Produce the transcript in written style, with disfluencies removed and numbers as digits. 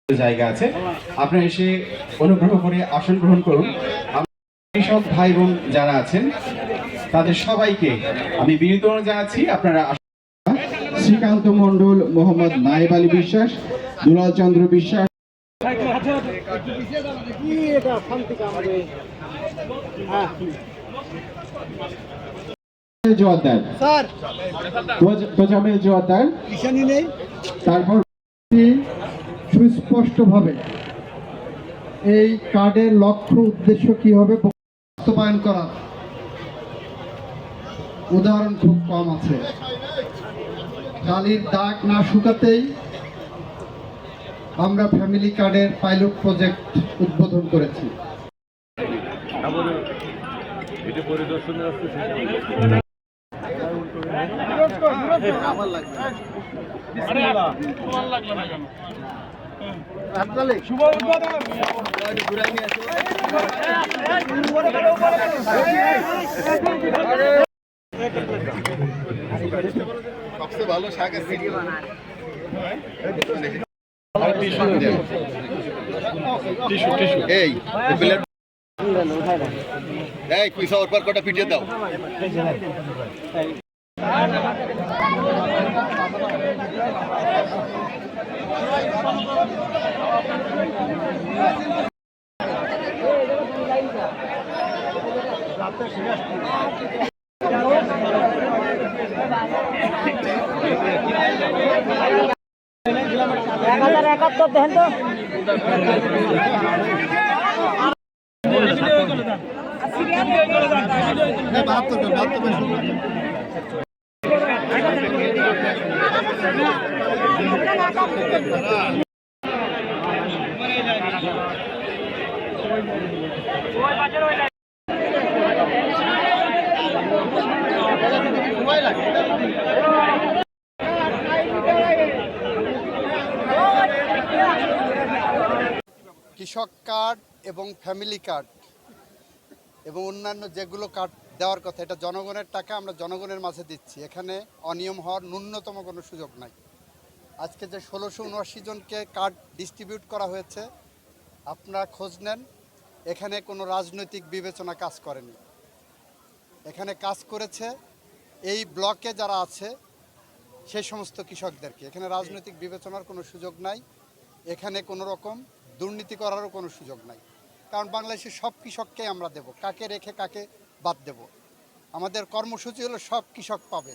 জায়গা আছে, আপনারা এসে অনুগ্রহ করে আসন গ্রহণ করুন। কৃষক ভাই বোন যারা আছেন তাদের সবাইকে আমি বিনীত অনুরোধ জানাচ্ছি, আপনারা শ্রীকান্ত মণ্ডল, মোহাম্মদ নায়েব আলী বিশ্বাস, দুলাল চন্দ্র বিশ্বাস, তারপর সুস্পষ্টভাবে এই কার্ডের লক্ষ্য উদ্দেশ্য কি হবে বাস্তবায়ন করা উদাহরণ খুব কম আছে। কালির দাগ না শুকাতেই আমরা ফ্যামিলি কার্ডের পাইলট প্রজেক্ট উদ্বোধন করেছি। শুভ উদ্বোধন। সবচেয়ে ভালো শাক আছে এই এই পয়সা ওর পর কটা পিটিয়ে দাও। দেখেন তো কৃষক কার্ড এবং ফ্যামিলি কার্ড এবং অন্যান্য যেগুলো কার্ড দেওয়ার কথা, এটা জনগণের টাকা আমরা জনগণের মাঝে দিচ্ছি। এখানে অনিয়ম হওয়ার ন্যূনতম কোনো সুযোগ নাই। আজকে যে 1679 জনকে কার্ড ডিস্ট্রিবিউট করা হয়েছে, আপনারা খোঁজ নেন, এখানে কোনো রাজনৈতিক বিবেচনা কাজ করেনি। এখানে কাজ করেছে এই ব্লকে যারা আছে সেই সমস্ত কৃষকদেরকে। এখানে রাজনৈতিক বিবেচনার কোনো সুযোগ নাই, এখানে কোনো রকম দুর্নীতি করারও কোনো সুযোগ নাই। কারণ বাংলাদেশের সব কৃষককে আমরা দেব, কাকে রেখে কাকে বাদ দেব। আমাদের কর্মসূচি হলো সব কৃষক পাবে।